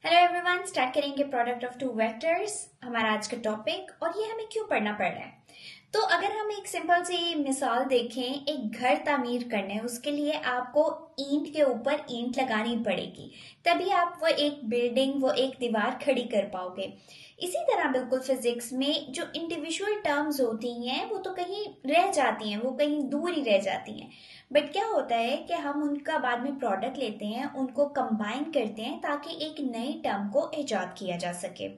Hello everyone, start करेंगे product of two vectors. हमारा आज का टॉपिक और ये हमें क्यों पढ़ना पड़ रहा है। तो अगर हम एक सिंपल सी मिसाल देखें, एक घर तामीर करने उसके लिए आपको ईंट के ऊपर ईंट लगानी पड़ेगी, तभी आप वो एक बिल्डिंग वो एक दीवार खड़ी कर पाओगे। इसी तरह बिल्कुल फिजिक्स में जो इंडिविजुअल टर्म्स होती हैं वो तो कहीं रह जाती हैं, वो कहीं दूर ही रह जाती हैं। बट क्या होता है कि हम उनका बाद में प्रोडक्ट लेते हैं, उनको कंबाइन करते हैं ताकि एक नई टर्म को इजाद किया जा सके।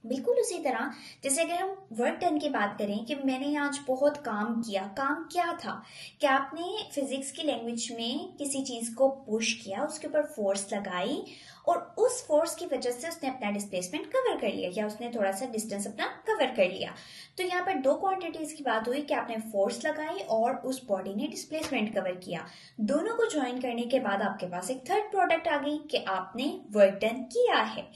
बिल्कुल उसी तरह जैसे अगर हम वर्क डन की बात करें कि मैंने आज बहुत काम किया, काम क्या था कि आपने फिजिक्स की लैंग्वेज में किसी चीज को पुश किया, उसके ऊपर फोर्स लगाई और उस फोर्स की वजह से उसने अपना डिस्प्लेसमेंट कवर कर लिया या उसने थोड़ा सा डिस्टेंस अपना कवर कर लिया। तो यहाँ पर दो क्वांटिटीज की बात हुई कि आपने फोर्स लगाई और उस बॉडी ने डिस्प्लेसमेंट कवर किया। दोनों को ज्वाइन करने के बाद आपके पास एक थर्ड प्रोडक्ट आ गई कि आपने वर्क डन किया है।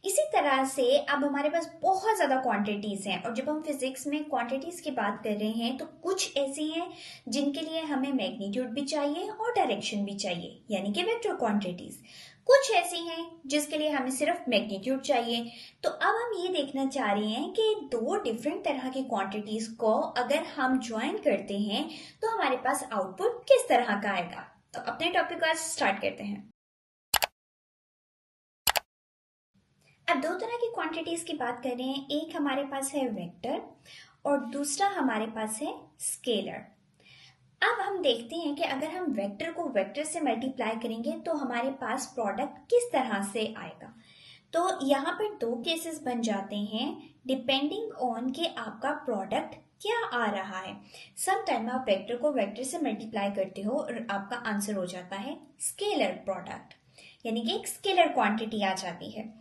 इसी तरह से अब हमारे पास बहुत ज्यादा क्वांटिटीज हैं और जब हम फिजिक्स में क्वांटिटीज की बात कर रहे हैं तो कुछ ऐसी हैं जिनके लिए हमें मैग्नीट्यूड भी चाहिए और डायरेक्शन भी चाहिए, यानी कि वेक्टर क्वांटिटीज। कुछ ऐसी हैं जिसके लिए हमें सिर्फ मैग्नीट्यूड चाहिए। तो अब हम ये देखना चाह रहे हैं कि दो डिफरेंट तरह की क्वांटिटीज को अगर हम ज्वाइन करते हैं तो हमारे पास आउटपुट किस तरह का आएगा। तो अपने टॉपिक को आज स्टार्ट करते हैं। अब दो तरह की क्वांटिटीज की बात कर रहे हैं, एक हमारे पास है वेक्टर और दूसरा हमारे पास है स्केलर। अब हम देखते हैं कि अगर हम वेक्टर को वेक्टर से मल्टीप्लाई करेंगे तो हमारे पास प्रोडक्ट किस तरह से आएगा। तो यहाँ पर दो केसेस बन जाते हैं डिपेंडिंग ऑन कि आपका प्रोडक्ट क्या आ रहा है। सम टाइम आप वेक्टर को वेक्टर से मल्टीप्लाई करते हो और आपका आंसर हो जाता है स्केलर प्रोडक्ट, यानी कि एक स्केलर क्वांटिटी आ जाती है।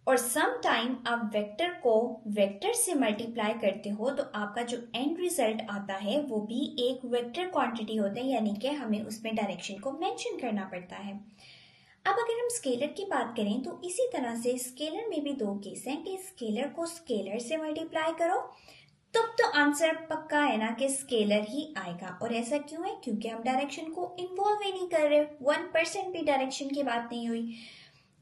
और सम टाइम आप वेक्टर को वेक्टर से मल्टीप्लाई करते हो तो आपका जो एंड रिजल्ट आता है वो भी एक वेक्टर क्वांटिटी होता है, यानी कि हमें उसमें डायरेक्शन को मेंशन करना पड़ता है। अब अगर हम स्केलर की बात करें तो इसी तरह से स्केलर में भी दो केस हैं कि स्केलर को स्केलर से मल्टीप्लाई करो तब तो आंसर पक्का है ना कि स्केलर ही आएगा। और ऐसा क्यों है? क्योंकि हम डायरेक्शन को इन्वॉल्व ही नहीं कर रहे, 1% भी डायरेक्शन की बात नहीं हुई।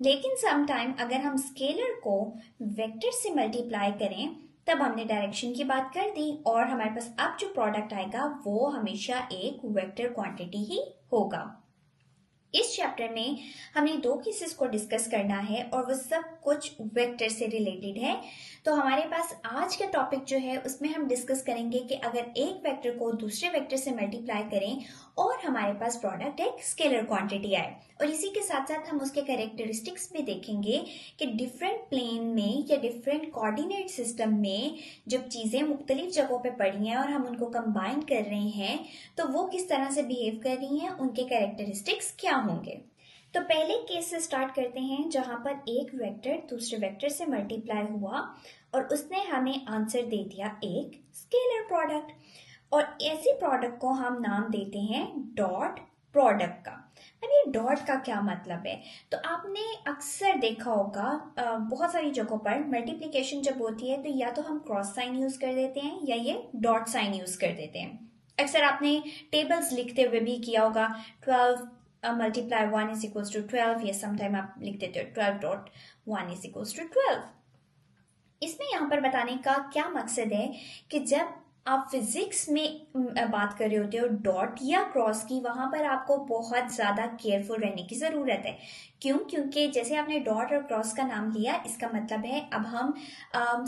लेकिन सम टाइम अगर हम स्केलर को वेक्टर से मल्टीप्लाई करें तब हमने डायरेक्शन की बात कर दी और हमारे पास अब जो प्रोडक्ट आएगा वो हमेशा एक वेक्टर क्वांटिटी ही होगा। इस चैप्टर में हमने दो केसेस को डिस्कस करना है और वो सब कुछ वेक्टर से रिलेटेड है। तो हमारे पास आज का टॉपिक जो है उसमें हम डिस्कस करेंगे कि अगर एक वेक्टर को दूसरे वेक्टर से मल्टीप्लाई करें और हमारे पास प्रोडक्ट एक स्केलर क्वांटिटी आए, और इसी के साथ साथ हम उसके कैरेक्टरिस्टिक्स भी देखेंगे कि डिफरेंट प्लेन में या डिफरेंट कोऑर्डिनेट सिस्टम में जब चीजें मुख्तलिफ जगहों पे पड़ी हैं और हम उनको कंबाइन कर रहे हैं तो वो किस तरह से बिहेव कर रही हैं, उनके कैरेक्टरिस्टिक्स क्या होंगे। तो पहले केस से स्टार्ट करते हैं जहां पर एक वेक्टर दूसरे वेक्टर से मल्टीप्लाई हुआ और उसने हमें आंसर दे दिया एक स्केलर प्रोडक्ट। और ऐसे प्रोडक्ट को हम नाम देते हैं डॉट प्रोडक्ट का। अब ये डॉट का क्या मतलब है? तो आपने अक्सर देखा होगा बहुत सारी जगहों पर मल्टीप्लिकेशन जब होती है तो या तो हम क्रॉस साइन यूज कर देते हैं या ये डॉट साइन यूज कर देते हैं। अक्सर आपने टेबल्स लिखते हुए भी किया होगा, 12 मल्टीप्लाई 1 इज इक्वल्स टू 12, या समटाइम आप लिख देते हो 12.1 इज इक्वल्स टू 12। इसमें यहाँ पर बताने का क्या मकसद है कि जब आप फिजिक्स में बात कर रहे होते हो डॉट या क्रॉस की, वहां पर आपको बहुत ज्यादा केयरफुल रहने की जरूरत है। क्यों? क्योंकि जैसे आपने डॉट और क्रॉस का नाम लिया, इसका मतलब है अब हम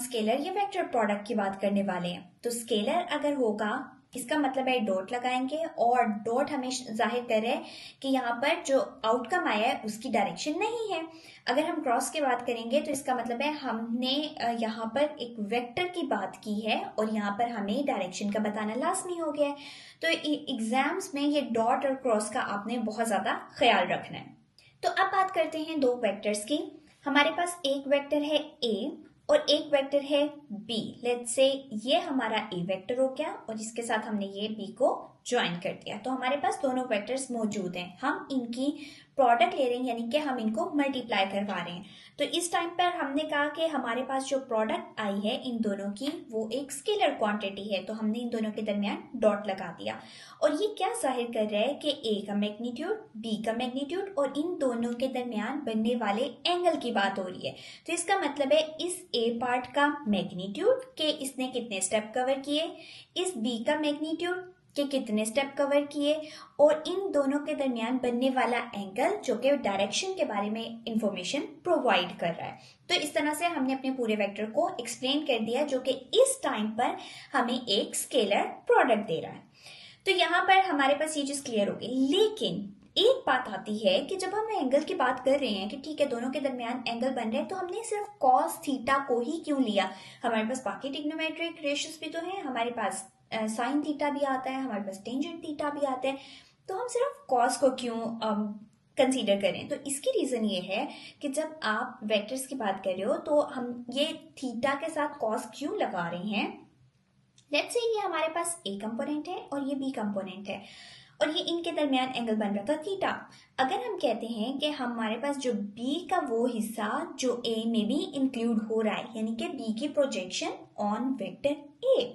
स्केलर या वेक्टर प्रोडक्ट की बात करने वाले हैं। तो स्केलर अगर होगा इसका मतलब है डॉट लगाएंगे और डॉट हमें जाहिर कर रहे हैं कि यहाँ पर जो आउटकम आया है उसकी डायरेक्शन नहीं है। अगर हम क्रॉस की बात करेंगे तो इसका मतलब है हमने यहाँ पर एक वेक्टर की बात की है और यहाँ पर हमें डायरेक्शन का बताना लाजमी हो गया है। तो एग्जाम्स में ये डॉट और क्रॉस का आपने बहुत ज्यादा ख्याल रखना है। तो अब बात करते हैं दो वेक्टर्स की। हमारे पास एक वेक्टर है ए और एक वेक्टर है बी। लेट्स से ये हमारा ए वेक्टर हो गया और इसके साथ हमने ये बी को ज्वाइन कर दिया, तो हमारे पास दोनों वेक्टर्स मौजूद हैं। हम इनकी प्रोडक्ट ले रहे हैं, यानी कि हम इनको मल्टीप्लाई करवा रहे हैं। तो इस टाइम पर हमने कहा कि हमारे पास जो प्रोडक्ट आई है इन दोनों की वो एक स्केलर क्वांटिटी है, तो हमने इन दोनों के दरमियान डॉट लगा दिया। और ये क्या जाहिर कर रहा है कि ए का मैग्नीट्यूड, बी का मैग्नीट्यूड और इन दोनों के दरमियान बनने वाले एंगल की बात हो रही है। तो इसका मतलब है इस ए पार्ट का मैग्नीट्यूड के इसने कितने स्टेप कवर किए, इस बी का मैग्नीट्यूड के कितने स्टेप कवर किए, और इन दोनों के दरमियान बनने वाला एंगल जो कि डायरेक्शन के बारे में इंफॉर्मेशन प्रोवाइड कर रहा है। तो इस तरह से हमने अपने पूरे वेक्टर को एक्सप्लेन कर दिया, जो कि इस टाइम पर हमें एक स्केलर प्रोडक्ट दे रहा है। तो यहाँ पर हमारे पास ये चीज क्लियर हो गई। लेकिन एक बात आती है कि जब हम एंगल की बात कर रहे हैं कि ठीक है दोनों के दरमियान एंगल बन रहे हैं, तो हमने सिर्फ कॉस थीटा को ही क्यों लिया? हमारे पास बाकी ट्रिग्नोमेट्रिक रेशियोज भी तो हैं, हमारे पास साइन थीटा भी आता है, हमारे पास टेंजेंट थीटा भी आता है, तो हम सिर्फ कॉस को क्यों कंसीडर करें? तो इसकी रीजन ये है कि जब आप वेक्टर्स की बात कर रहे हो तो हम ये थीटा के साथ कॉस क्यों लगा रहे हैं? लेट्स से ये हमारे पास ए कंपोनेंट है और ये बी कंपोनेंट है, और ये इनके दरमियान एंगल बन रहा था थीटा। अगर हम कहते हैं कि हमारे पास जो बी का वो हिस्सा जो ए में भी इंक्लूड हो रहा है, यानी कि बी की प्रोजेक्शन ऑन वेक्टर ए,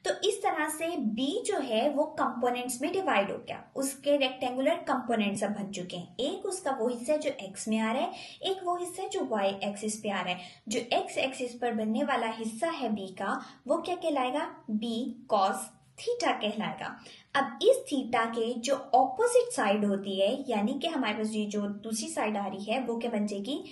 तो इस तरह से b जो है वो कंपोनेंट्स में डिवाइड हो गया, उसके रेक्टेंगुलर कंपोनेंट्स अब बन चुके हैं। एक उसका वो हिस्सा है जो x में आ रहा है, एक वो हिस्सा है जो y एक्सिस पे आ रहा है। जो x एक्सिस पर बनने वाला हिस्सा है b का, वो क्या कहलाएगा? b cos थीटा कहलाएगा। अब इस थीटा के जो ऑपोजिट साइड होती है, यानी कि हमारे पास ये जो दूसरी साइड आ रही है, वो क्या बन जाएगी?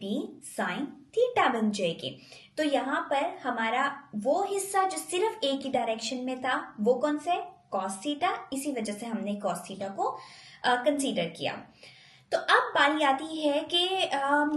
b साइन थीटा बन जाएगी। तो यहाँ पर हमारा वो हिस्सा जो सिर्फ ए की डायरेक्शन में था वो कौन सा है? Cos theta. इसी वजह से हमने कॉस थीटा को कंसीडर किया। तो अब बारी आती है कि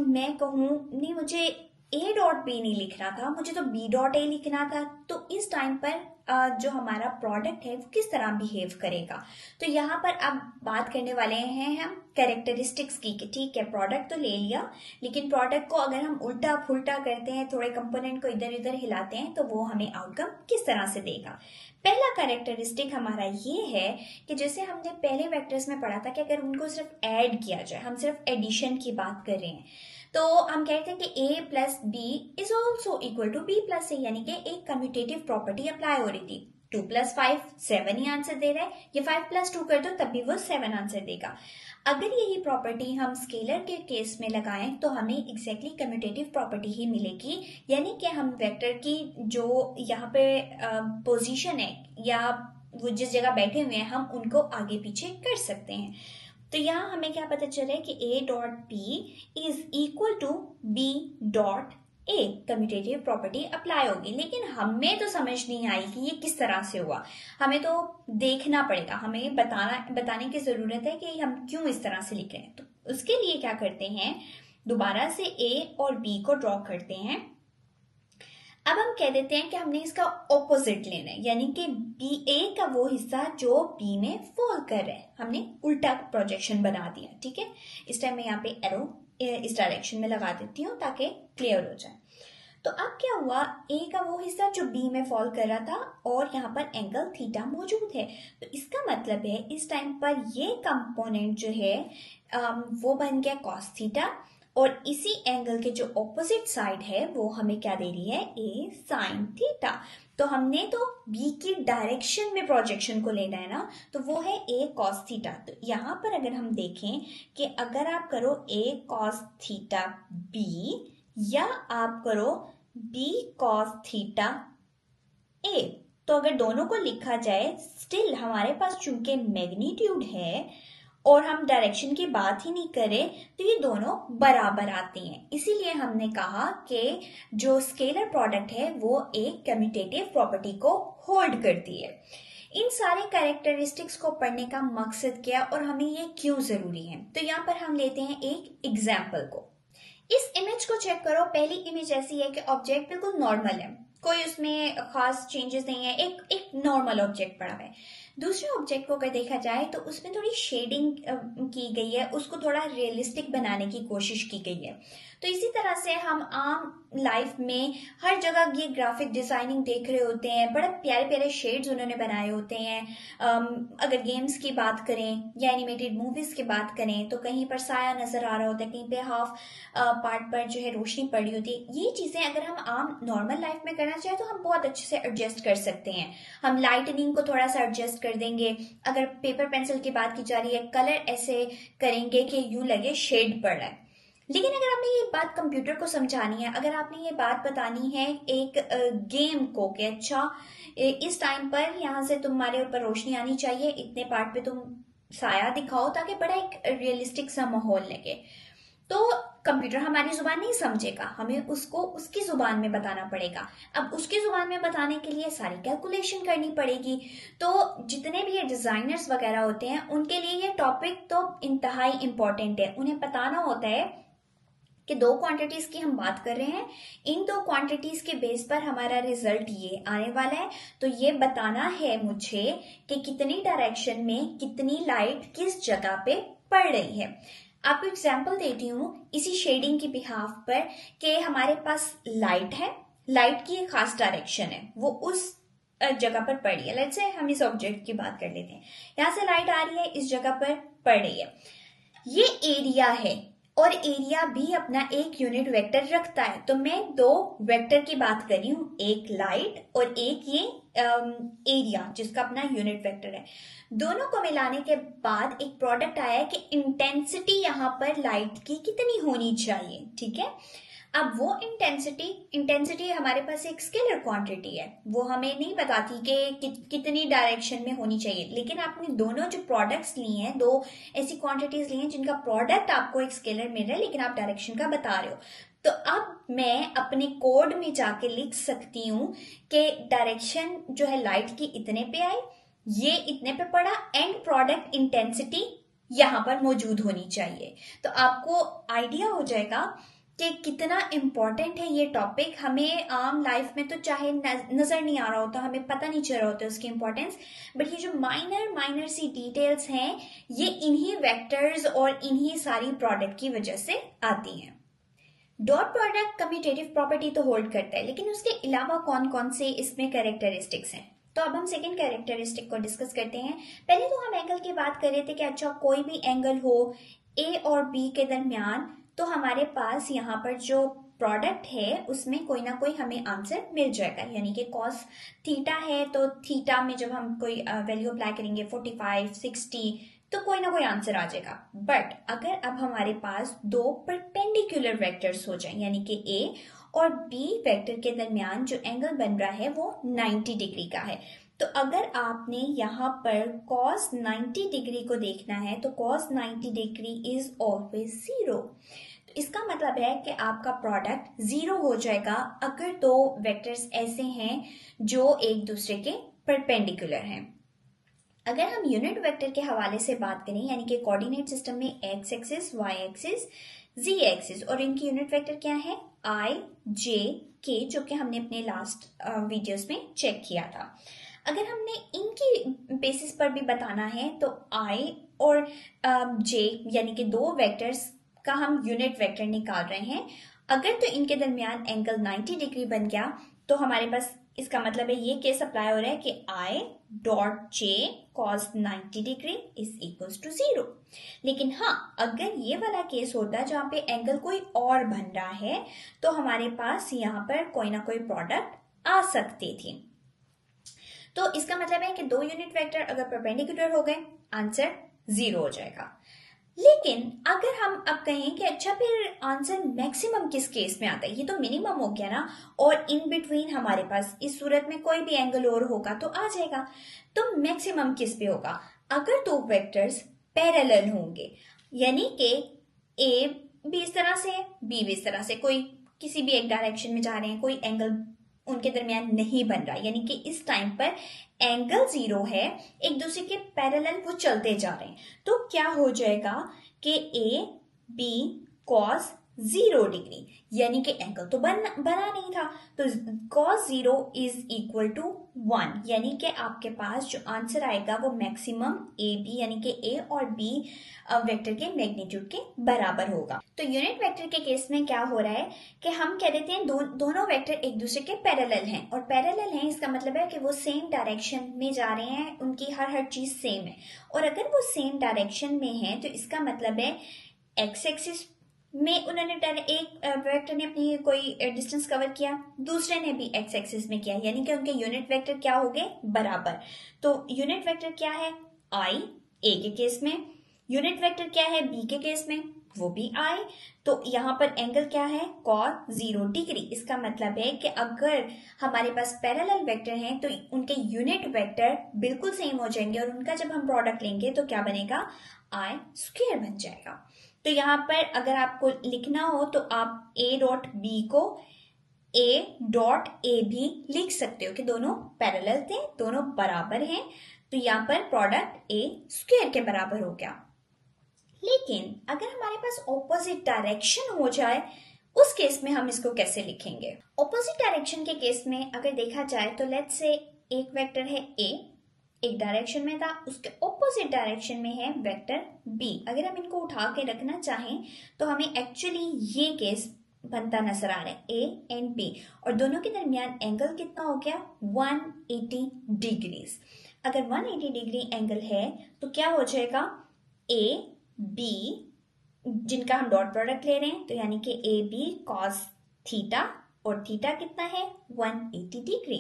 मैं कहूँ नहीं, मुझे ए डॉट बी नहीं लिखना था, मुझे तो बी डॉट ए लिखना था। तो इस टाइम पर जो हमारा प्रोडक्ट है वो किस तरह बिहेव करेगा? तो यहाँ पर अब बात करने वाले हैं हम कैरेक्टरिस्टिक्स की, कि ठीक है प्रोडक्ट तो ले लिया, लेकिन प्रोडक्ट को अगर हम उल्टा फुल्टा करते हैं, थोड़े कंपोनेंट को इधर उधर हिलाते हैं, तो वो हमें आउटकम किस तरह से देगा? पहला कैरेक्टरिस्टिक हमारा ये है कि जैसे हमने पहले वेक्टर्स में पढ़ा था कि अगर उनको सिर्फ ऐड किया जाए, हम सिर्फ एडिशन की बात कर रहे हैं, तो हम कहते हैं कि a plus B is also equal to B plus A, यानी कि एक कम्यूटेटिव प्रॉपर्टी अप्लाई हो रही थी। 2 + 5 7 ही आंसर दे रहा है, ये 5 + 2 कर दो तब भी वो 7 आंसर देगा। अगर यही प्रॉपर्टी हम स्केलर के केस में लगाएं तो हमें एग्जैक्टली कम्यूटेटिव प्रॉपर्टी ही मिलेगी, यानी कि हम वेक्टर की जो यहाँ पे पोजीशन है या वो जिस जगह बैठे हुए हैं हम उनको आगे पीछे कर सकते हैं। तो यहाँ हमें क्या पता चल रहा है कि a dot B is equal to b dot A, commutative property apply होगी। लेकिन हमें तो समझ नहीं आई कि ये किस तरह से हुआ, हमें तो देखना पड़ेगा, हमें बताने की जरूरत है कि हम क्यों इस तरह से लिख रहे हैं। तो उसके लिए क्या करते हैं, दोबारा से a और b को ड्रॉ करते हैं। अब हम कह देते हैं कि हमने इसका ऑपोजिट लेना है, यानी कि बी ए का वो हिस्सा जो बी में फॉल कर रहा है, हमने उल्टा प्रोजेक्शन बना दिया। ठीक है, इस टाइम मैं यहाँ पे एरो इस डायरेक्शन में लगा देती हूँ ताकि क्लियर हो जाए। तो अब क्या हुआ, ए का वो हिस्सा जो बी में फॉल कर रहा था और यहाँ पर एंगल थीटा मौजूद है, तो इसका मतलब है इस टाइम पर ये कंपोनेंट जो है वो बन गया कॉस थीटा, और इसी एंगल के जो ऑपोजिट साइड है वो हमें क्या दे रही है? ए साइन थीटा। तो हमने तो बी की डायरेक्शन में प्रोजेक्शन को लेना है ना, तो वो है ए कॉस थीटा। तो यहाँ पर अगर हम देखें कि अगर आप करो ए कॉस थीटा बी या आप करो बी कॉस थीटा ए, तो अगर दोनों को लिखा जाए स्टिल हमारे पास चूंकि मैग्नीट्यूड है और हम डायरेक्शन की बात ही नहीं करें, तो ये दोनों बराबर आते हैं। इसीलिए हमने कहा कि जो स्केलर प्रोडक्ट है वो एक कम्यूटेटिव प्रॉपर्टी को होल्ड करती है। इन सारे कैरेक्टरिस्टिक्स को पढ़ने का मकसद क्या और हमें ये क्यों जरूरी है? तो यहाँ पर हम लेते हैं एक एग्जाम्पल को। इस इमेज को चेक करो। पहली इमेज ऐसी है कि ऑब्जेक्ट बिल्कुल नॉर्मल है, कोई उसमें खास चेंजेस नहीं है, एक नॉर्मल ऑब्जेक्ट पड़ा हुआ है। दूसरे ऑब्जेक्ट को अगर देखा जाए तो उसमें थोड़ी शेडिंग की गई है, उसको थोड़ा रियलिस्टिक बनाने की कोशिश की गई है। तो इसी तरह से हम आम लाइफ में हर जगह ये ग्राफिक डिजाइनिंग देख रहे होते हैं, बड़े प्यारे प्यारे शेड्स उन्होंने बनाए होते हैं। अगर गेम्स की बात करें या एनिमेटेड मूवीज की बात करें तो कहीं पर साया नजर आ रहा होता है, कहीं पे हाफ पार्ट पर जो है रोशनी पड़ी होती है। ये चीजें अगर हम आम नॉर्मल लाइफ में करना चाहें तो हम बहुत अच्छे से एडजस्ट कर सकते हैं। हम लाइटनिंग को थोड़ा सा एडजस्ट कर देंगे। अगर पेपर पेंसिल की बात की जा रही है, कलर ऐसे करेंगे कि यूं लगे शेड पड़ रहा है। लेकिन अगर आपने ये बात कंप्यूटर को समझानी है, अगर आपने ये बात बतानी है एक गेम को कि अच्छा इस टाइम पर यहाँ से तुम्हारे ऊपर रोशनी आनी चाहिए, इतने पार्ट पे तुम साया दिखाओ ताकि बड़ा एक रियलिस्टिक सा माहौल लगे, तो कंप्यूटर हमारी जुबान नहीं समझेगा, हमें उसको उसकी जुबान में बताना पड़ेगा। अब उसकी जुबान में बताने के लिए सारी कैलकुलेशन करनी पड़ेगी। तो जितने भी ये डिजाइनर्स वगैरह होते हैं उनके लिए ये टॉपिक तो इंतहाई इंपॉर्टेंट है। उन्हें बताना होता है कि दो क्वांटिटीज की हम बात कर रहे हैं, इन दो क्वांटिटीज के बेस पर हमारा रिजल्ट ये आने वाला है। तो ये बताना है मुझे कि कितनी डायरेक्शन में कितनी लाइट किस जगह पे पड़ रही है। आपको एग्जाम्पल देती हूँ इसी शेडिंग की बिहाफ पर कि हमारे पास लाइट है, लाइट की एक खास डायरेक्शन है, वो उस जगह पर पड़ रही है। लेट्स से हम इस ऑब्जेक्ट की बात कर लेते हैं, यहाँ से लाइट आ रही है, इस जगह पर पड़ रही है। ये एरिया है और एरिया भी अपना एक यूनिट वेक्टर रखता है। तो मैं दो वेक्टर की बात कर रही हूँ, एक लाइट और एक ये एरिया जिसका अपना यूनिट वेक्टर है। दोनों को मिलाने के बाद एक प्रोडक्ट आया है कि इंटेंसिटी यहाँ पर लाइट की कितनी होनी चाहिए। ठीक है, अब वो इंटेंसिटी हमारे पास एक स्केलर क्वांटिटी है, वो हमें नहीं बताती कि कितनी डायरेक्शन में होनी चाहिए। लेकिन आपने दोनों जो प्रोडक्ट्स लिए हैं, दो ऐसी क्वांटिटीज ली हैं जिनका प्रोडक्ट आपको एक स्केलर मिल रहा है लेकिन आप डायरेक्शन का बता रहे हो। तो अब मैं अपने कोड में जाके लिख सकती हूँ कि डायरेक्शन जो है लाइट की इतने पे आई, ये इतने पे पड़ा, एंड प्रोडक्ट इंटेंसिटी यहां पर मौजूद होनी चाहिए। तो आपको आइडिया हो जाएगा कि कितना इम्पोर्टेंट है ये टॉपिक। हमें आम लाइफ में तो चाहे नजर नहीं आ रहा होता, हमें पता नहीं चल रहा होता उसकी इंपॉर्टेंस, बट ये जो माइनर सी डिटेल्स हैं ये इन्हीं वेक्टर्स और इन्हीं सारी प्रोडक्ट की वजह से आती हैं। डॉट प्रोडक्ट कम्यूटेटिव प्रॉपर्टी तो होल्ड करता है, लेकिन उसके अलावा कौन कौन से इसमें कैरेक्टरिस्टिक्स हैं। तो अब हम सेकंड कैरेक्टरिस्टिक को डिस्कस करते हैं। पहले तो हम एंगल की बात कर रहे थे कि अच्छा कोई भी एंगल हो ए और बी के दरमियान, तो हमारे पास यहाँ पर जो प्रोडक्ट है उसमें कोई ना कोई हमें आंसर मिल जाएगा। यानी कि कॉस थीटा है तो थीटा में जब हम कोई वैल्यू अप्लाई करेंगे 45, 60, तो कोई ना कोई आंसर आ जाएगा। बट अगर अब हमारे पास दो परपेंडिकुलर वेक्टर्स हो जाएं, यानी कि ए और बी वेक्टर के दरमियान जो एंगल बन रहा है वो 90 डिग्री का है, तो अगर आपने यहाँ पर cos 90 डिग्री को देखना है तो cos 90 degree is always zero. तो इसका मतलब है कि आपका प्रोडक्ट जीरो हो जाएगा अगर दो वेक्टर्स ऐसे हैं जो एक दूसरे के परपेंडिकुलर हैं। अगर हम यूनिट वेक्टर के हवाले से बात करें, यानी कि कोऑर्डिनेट सिस्टम में एक्स एक्सिस, वाई एक्सिस, जी एक्सिस, और इनकी यूनिट वेक्टर क्या है, आई, जे, के, जो कि हमने अपने लास्ट वीडियोस में चेक किया था। अगर हमने इनकी बेसिस पर भी बताना है तो आई और जे यानी कि दो वेक्टर्स का हम यूनिट वेक्टर निकाल रहे हैं। अगर तो इनके दरमियान एंगल 90 डिग्री बन गया तो हमारे पास इसका मतलब है ये केस अप्लाई हो रहा है कि I dot J cos 90 degree is equals to zero. लेकिन हाँ, अगर ये वाला केस होता है जहां पे एंगल कोई और बन रहा है तो हमारे पास यहाँ पर कोई ना कोई प्रोडक्ट आ सकती थी। तो इसका मतलब है कि दो यूनिट वेक्टर अगर परपेंडिकुलर हो गए आंसर जीरो हो जाएगा। लेकिन अगर हम अब कहें कि अच्छा फिर आंसर मैक्सिमम किस केस में आता है, ये तो मिनिमम हो गया ना, और इन बिटवीन हमारे पास इस सूरत में कोई भी एंगल और होगा तो आ जाएगा। तो मैक्सिमम किस पे होगा, अगर दो वेक्टर्स पैरेलल होंगे, यानी कि ए भी इस तरह से है, बी भी इस तरह से, कोई किसी भी एक डायरेक्शन में जा रहे हैं, कोई एंगल उनके दरमियान नहीं बन रहा, यानी कि इस टाइम पर एंगल जीरो है, एक दूसरे के पैरेलल वो चलते जा रहे हैं, तो क्या हो जाएगा कि ए बी कॉस 0 डिग्री, यानी कि एंगल तो बना नहीं था। तो cos 0 इज इक्वल टू 1, यानी कि आपके पास जो आंसर आएगा वो मैक्सिमम ए बी, यानी कि ए और बी वेक्टर के मैग्नीट्यूड के बराबर होगा। तो यूनिट वेक्टर के केस में क्या हो रहा है कि हम कह देते हैं दोनों वेक्टर एक दूसरे के पैरेलल हैं, और पैरेलल हैं इसका मतलब है कि वो सेम डायरेक्शन में जा रहे हैं, उनकी हर चीज सेम है। और अगर वो सेम डायरेक्शन में है तो इसका मतलब है एक्स एक्सिस में उन्होंने एक वेक्टर ने अपनी कोई डिस्टेंस कवर किया, दूसरे ने भी एक्स एक्सिस में किया, यानी कि उनके यूनिट वेक्टर क्या हो गए, बराबर। तो यूनिट वेक्टर क्या है, आई ए के केस में, यूनिट वेक्टर क्या है बी के केस में, वो भी आई। तो यहाँ पर एंगल क्या है, cos 0 डिग्री। इसका मतलब है कि अगर हमारे पास पैरेलल वेक्टर हैं तो उनके यूनिट वेक्टर बिल्कुल सेम हो जाएंगे, और उनका जब हम प्रोडक्ट लेंगे तो क्या बनेगा, आई स्क्वायर बन जाएगा। तो यहाँ पर अगर आपको लिखना हो तो आप ए डॉट बी को ए डॉट ए भी लिख सकते हो कि दोनों पैरेलल थे, दोनों बराबर हैं, तो यहाँ पर प्रोडक्ट ए स्क्वायर के बराबर हो गया। लेकिन अगर हमारे पास ऑपोजिट डायरेक्शन हो जाए उस केस में हम इसको कैसे लिखेंगे। ऑपोजिट डायरेक्शन के केस में अगर देखा जाए तो लेट्स से एक वेक्टर है ए, एक डायरेक्शन में था, उसके ऑपोजिट डायरेक्शन में है वेक्टर बी। अगर हम इनको उठा के रखना चाहें तो हमें एक्चुअली ये केस बनता नजर आ रहा है, ए एंड बी, और दोनों के दरमियान एंगल कितना हो गया, 180 डिग्रीज। अगर 180 डिग्री एंगल है तो क्या हो जाएगा, ए बी जिनका हम डॉट प्रोडक्ट ले रहे हैं, तो यानी कि ए बी कॉस थीटा, और थीटा कितना है 180 degree.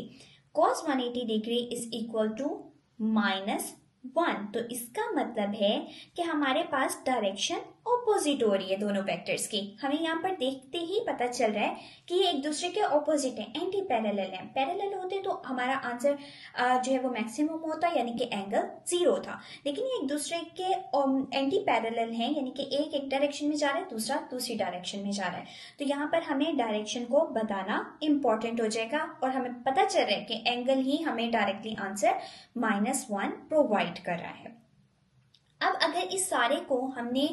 Cos 180 degree is equal to -1। तो इसका मतलब है कि हमारे पास डायरेक्शन ऑपोजिट हो रही है दोनों वेक्टर्स की। हमें यहाँ पर देखते ही पता चल रहा है कि ये एक दूसरे के ऑपोजिट है, एंटी पैरेलल है। पैरेलल होते तो हमारा आंसर जो है वो मैक्सिमम होता, यानी कि एंगल 0 था। लेकिन ये एक दूसरे के एंटी पैरेलल हैं, यानी कि एक डायरेक्शन में जा रहा है, दूसरा दूसरी डायरेक्शन में जा रहा है। तो यहाँ पर हमें डायरेक्शन को बताना इंपॉर्टेंट हो जाएगा, और हमें पता चल रहा है कि एंगल ही हमें डायरेक्टली आंसर -1 प्रोवाइड कर रहा है। अब अगर इस सारे को हमने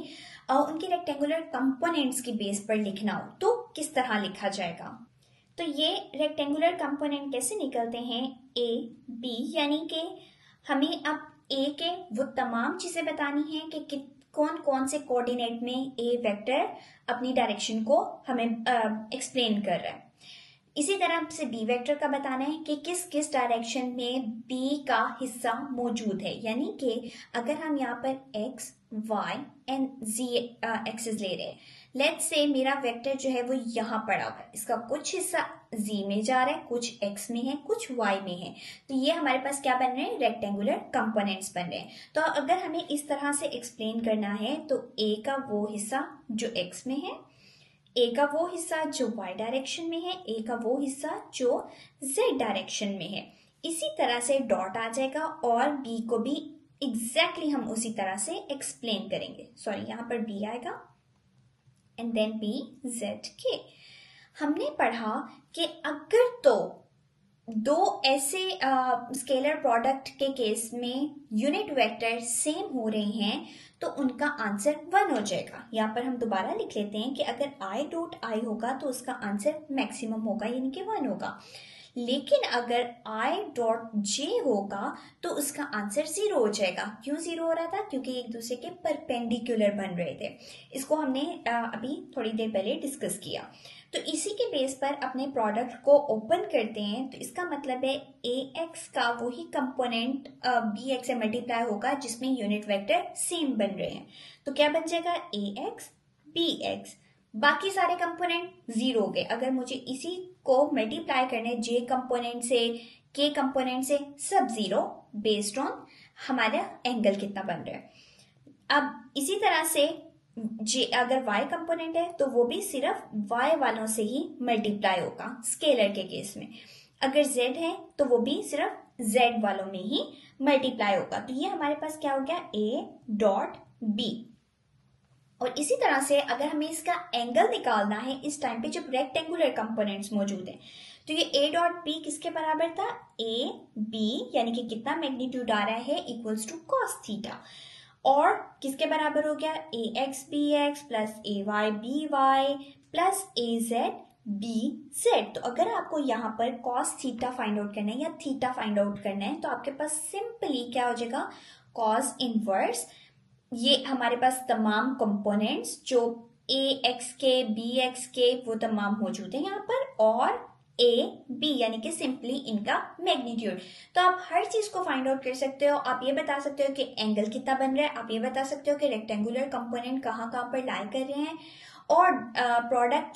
उनके रेक्टेंगुलर कंपोनेंट्स की बेस पर लिखना हो तो किस तरह लिखा जाएगा। तो ये रेक्टेंगुलर कंपोनेंट कैसे निकलते हैं, ए बी, यानी कि हमें अब ए के वो तमाम चीजें बतानी है कि कौन कौन से कोऑर्डिनेट में ए वेक्टर अपनी डायरेक्शन को हमें एक्सप्लेन कर रहा है। इसी तरह से बी वेक्टर का बताना है कि किस किस डायरेक्शन में बी का हिस्सा मौजूद है, यानी कि अगर हम यहाँ पर X Y and Z axis ले रहे हैं, लेट्स से मेरा वेक्टर जो है वो यहाँ पड़ा हुआ है, इसका कुछ हिस्सा जी में जा रहा है, कुछ एक्स में है, कुछ वाई में है। तो ये हमारे पास क्या बन रहे हैं, रेक्टेंगुलर कंपोनेंट्स बन रहे हैं। तो अगर हमें इस तरह से एक्सप्लेन करना है तो ए का वो हिस्सा जो एक्स में है, ए का वो हिस्सा जो y डायरेक्शन में है, ए का वो हिस्सा जो z डायरेक्शन में है। इसी तरह से डॉट आ जाएगा, और b को भी एग्जैक्टली हम उसी तरह से एक्सप्लेन करेंगे। सॉरी, यहाँ पर b आएगा and then b z k। हमने पढ़ा कि अगर तो दो ऐसे स्केलर प्रोडक्ट के केस में यूनिट वेक्टर सेम हो रहे हैं तो उनका आंसर 1 हो जाएगा। यहाँ पर हम दोबारा लिख लेते हैं कि अगर i डॉट i होगा तो उसका आंसर मैक्सिमम होगा, यानी कि 1 होगा। लेकिन अगर i डॉट j होगा तो उसका आंसर 0 हो जाएगा। क्यों 0 हो रहा था, क्योंकि एक दूसरे के परपेंडिकुलर बन रहे थे। इसको हमने अभी थोड़ी देर पहले डिस्कस किया। तो इसी के बेस पर अपने प्रोडक्ट को ओपन करते हैं, तो इसका मतलब है ए एक्स का वही कंपोनेंट बी एक्स से मल्टीप्लाई होगा जिसमें यूनिट वेक्टर सेम बन रहे हैं। तो क्या बन जाएगा, ए एक्स बी एक्स, बाकी सारे कंपोनेंट 0 हो गए। अगर मुझे इसी को मल्टीप्लाई करने जे कंपोनेंट से, के कंपोनेंट से, सब 0 बेस्ड ऑन हमारा एंगल कितना बन रहा है। अब इसी तरह से जे अगर y कंपोनेंट है तो वो भी सिर्फ y वालों से ही मल्टीप्लाई होगा स्केलर के केस में। अगर z है तो वो भी सिर्फ z वालों में ही मल्टीप्लाई होगा। तो ये हमारे पास क्या हो गया, a डॉट b। और इसी तरह से अगर हमें इसका एंगल निकालना है इस टाइम पे जब रेक्टेंगुलर कंपोनेंट्स मौजूद है, तो ये a डॉट b किसके बराबर था, a b, यानी कि कितना मैग्नीट्यूड आ रहा है, इक्वल्स टू cos थीटा। और किसके बराबर हो गया, ए एक्स बी एक्स प्लस ए वाई बी वाई प्लस ए जेड बी जेड। तो अगर आपको यहाँ पर कॉस थीटा फाइंड आउट करना है या थीटा फाइंड आउट करना है तो आपके पास सिंपली क्या हो जाएगा, कॉस इनवर्स, ये हमारे पास तमाम कंपोनेंट्स जो ए एक्स के बी एक्स के वो तमाम मौजूद है यहाँ पर, और ए बी यानी कि सिंपली इनका मैग्नीट्यूड। तो आप हर चीज को फाइंड आउट कर सकते हो। आप ये बता सकते हो कि एंगल कितना बन रहा है, आप ये बता सकते हो कि रेक्टेंगुलर कंपोनेंट कहाँ कहाँ पर लाई कर रहे हैं, और प्रोडक्ट